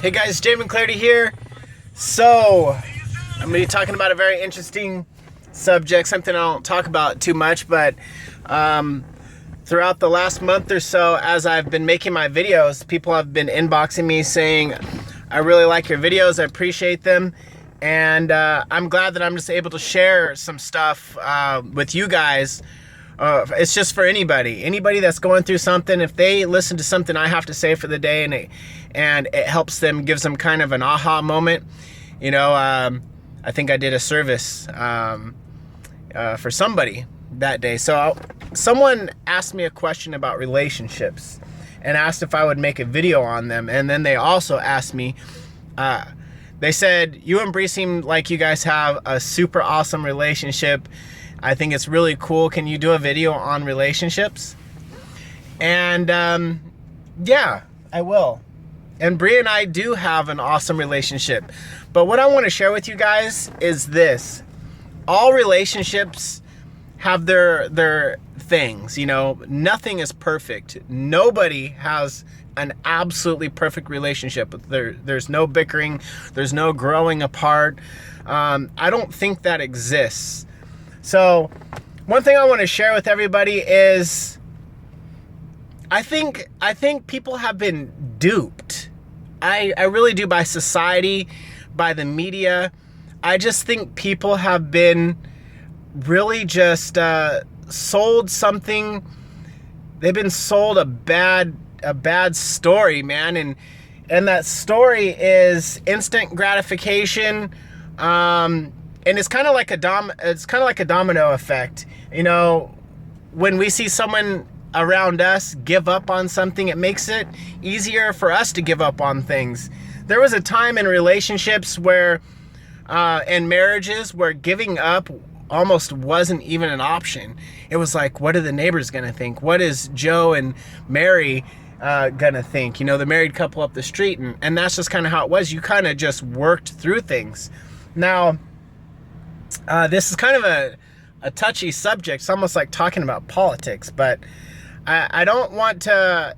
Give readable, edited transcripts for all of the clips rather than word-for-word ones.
Hey guys, Jay McClarty here. So, I'm going to be talking about a very interesting subject, something I don't talk about too much, but throughout the last month or so, as I've been making my videos, people have been inboxing me saying, I really like your videos, I appreciate them, and I'm glad that I'm just able to share some stuff with you guys. It's just for anybody that's going through something. If they listen to something I have to say for the day and it helps them, gives them kind of an aha moment, you know, I think I did a service for somebody that day. So someone asked me a question about relationships and asked if I would make a video on them. And then they also asked me, they said, you and Bree seem like you guys have a super awesome relationship. I think it's really cool. Can you do a video on relationships? And yeah, I will. And Bree and I do have an awesome relationship. But what I want to share with you guys is this. All relationships have their things, you know. Nothing is perfect. Nobody has an absolutely perfect relationship. There's no bickering. There's no growing apart. I don't think that exists. So one thing I want to share with everybody is I think people have been duped. I really do, by society, by the media. I just think people have been really just sold something. They've been sold a bad story, man, and that story is instant gratification. And it's kind of like a domino effect. You know, when we see someone around us give up on something, it makes it easier for us to give up on things. There was a time in relationships where, in marriages, where giving up almost wasn't even an option. It was like, what are the neighbors gonna think? What is Joe and Mary gonna think? You know, the married couple up the street, and that's just kind of how it was. You kind of just worked through things. Now, this is kind of a touchy subject. It's almost like talking about politics, but I don't want to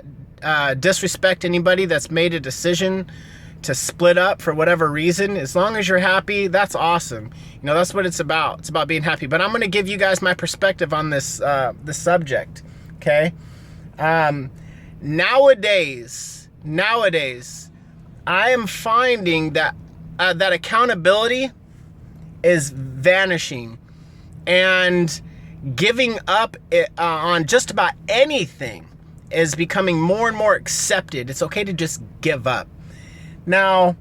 disrespect anybody that's made a decision to split up for whatever reason. As long as you're happy, that's awesome. You know, that's what it's about. It's about being happy. But I'm going to give you guys my perspective on this subject, okay? Nowadays, I am finding that that accountability is vanishing, and giving up on just about anything is becoming more and more accepted. It's okay to just give up. Now,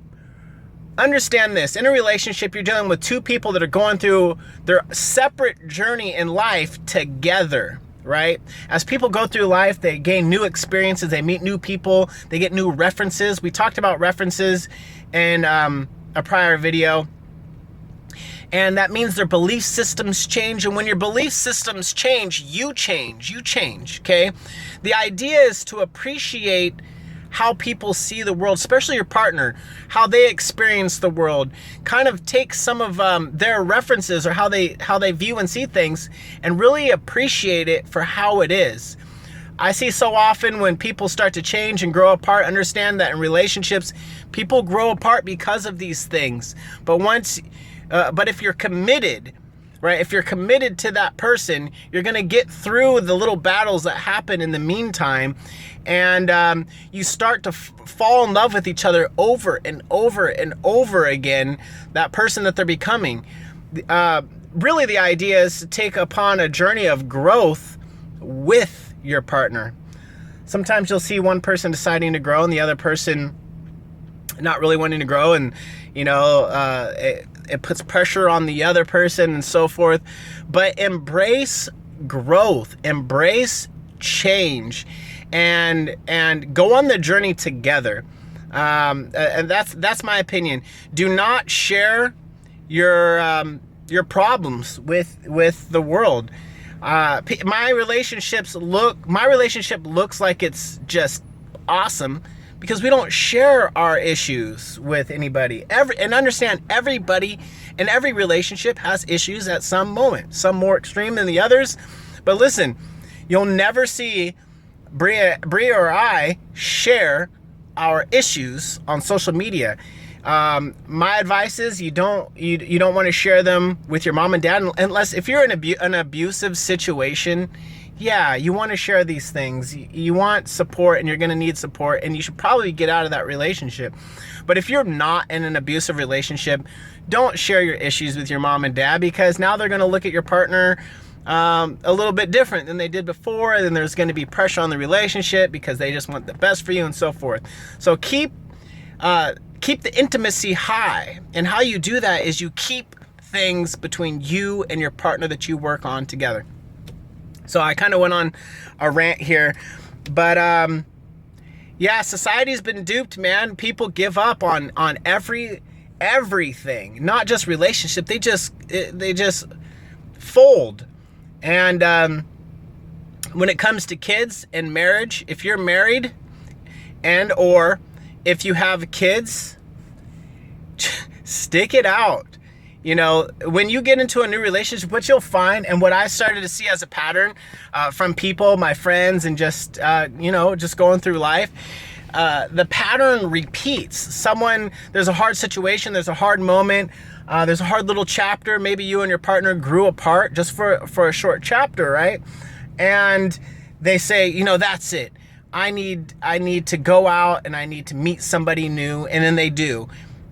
understand this. In a relationship, you're dealing with two people that are going through their separate journey in life together, right? As people go through life, they gain new experiences, they meet new people, they get new references. We talked about references in a prior video. And that means their belief systems change. And when your belief systems change, you change, okay? The idea is to appreciate how people see the world, especially your partner, how they experience the world. Kind of take some of their references or how they view and see things, and really appreciate it for how it is. I see so often when people start to change and grow apart, understand that in relationships, people grow apart because of these things. But if you're committed, right? If you're committed to that person, you're going to get through the little battles that happen in the meantime. And you start to fall in love with each other over and over and over again, that person that they're becoming. Really, the idea is to take upon a journey of growth with your partner. Sometimes you'll see one person deciding to grow and the other person not really wanting to grow, and you know, it puts pressure on the other person and so forth. But embrace growth, embrace change, and go on the journey together. And that's my opinion. Do not share your problems with the world. My relationship looks like it's just awesome because we don't share our issues with anybody. And understand, everybody in every relationship has issues at some moment, some more extreme than the others. But listen, you'll never see Bria or I share our issues on social media. My advice is you don't want to share them with your mom and dad unless if you're in an abusive situation. Yeah, you want to share these things. You want support, and you're going to need support, and you should probably get out of that relationship. But if you're not in an abusive relationship, don't share your issues with your mom and dad, because now they're going to look at your partner a little bit different than they did before, and there's going to be pressure on the relationship because they just want the best for you and so forth. So keep the intimacy high, and how you do that is you keep things between you and your partner that you work on together. So I kind of went on a rant here, but yeah, society's been duped, man. People give up on everything, not just relationship. They just fold. And when it comes to kids and marriage, if you're married and or if you have kids, stick it out. You know, when you get into a new relationship, what you'll find, and what I started to see as a pattern from people, my friends, and just, just going through life, the pattern repeats. There's a hard situation, there's a hard moment, there's a hard little chapter. Maybe you and your partner grew apart just for a short chapter, right? And they say, that's it. I need to go out and I need to meet somebody new, and then they do.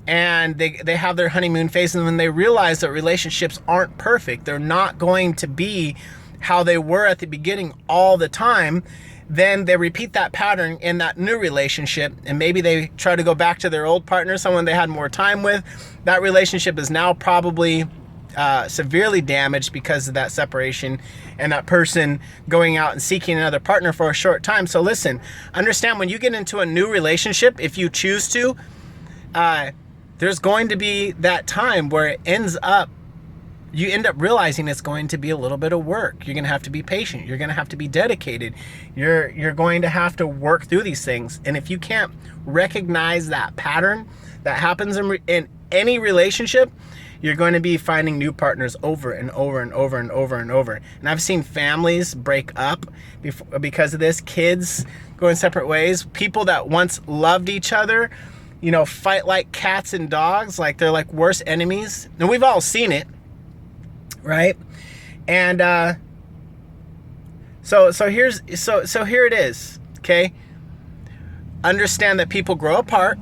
And they have their honeymoon phase, and when they realize that relationships aren't perfect, they're not going to be how they were at the beginning all the time, then they repeat that pattern in that new relationship, and maybe they try to go back to their old partner, someone they had more time with. That relationship is now probably severely damaged because of that separation and that person going out and seeking another partner for a short time. So listen, understand, when you get into a new relationship, if you choose to, there's going to be that time where you end up realizing it's going to be a little bit of work. You're going to have to be patient. You're going to have to be dedicated. You're going to have to work through these things. And if you can't recognize that pattern that happens in any relationship, you're going to be finding new partners over and over and over and over and over. And I've seen families break up because of this, kids going separate ways, people that once loved each other, fight like cats and dogs, like they're like worst enemies. And we've all seen it, right? And so here it is, okay? Understand that people grow apart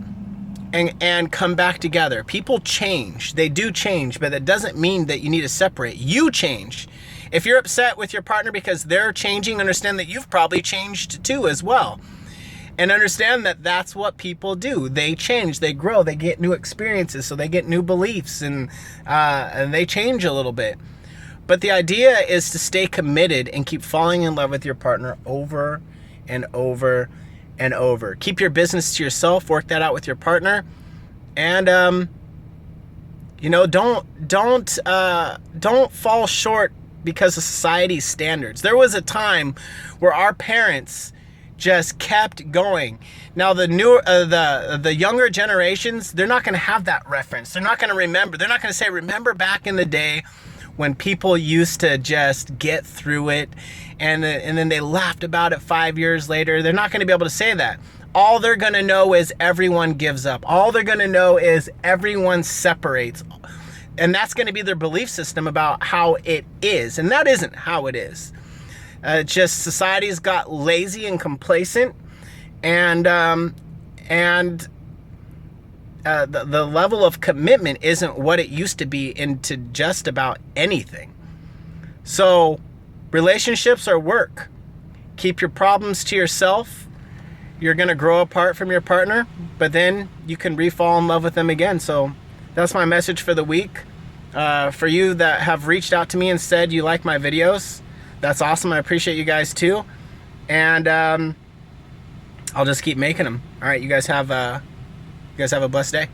and come back together. People change. They do change, but that doesn't mean that you need to separate. You change. If you're upset with your partner because they're changing, understand that you've probably changed too as well. And understand that that's what people do. They change, they grow, they get new experiences, so they get new beliefs, and they change a little bit. But the idea is to stay committed and keep falling in love with your partner over and over and over. Keep your business to yourself, work that out with your partner, and don't fall short because of society's standards. There was a time where our parents just kept going. Now the younger generations, they're not going to have that reference. They're not going to remember. They're not going to say, remember back in the day when people used to just get through it, and then they laughed about it 5 years later. They're not going to be able to say that. All they're going to know is everyone gives up. All they're going to know is everyone separates. And that's going to be their belief system about how it is. And that isn't how it is. Just society's got lazy and complacent, and the level of commitment isn't what it used to be into just about anything. So relationships are work. Keep your problems to yourself. You're going to grow apart from your partner, but then you can re-fall in love with them again. So that's my message for the week. For you that have reached out to me and said you like my videos, that's awesome. I appreciate you guys too. And I'll just keep making them. All right, you guys have a blessed day.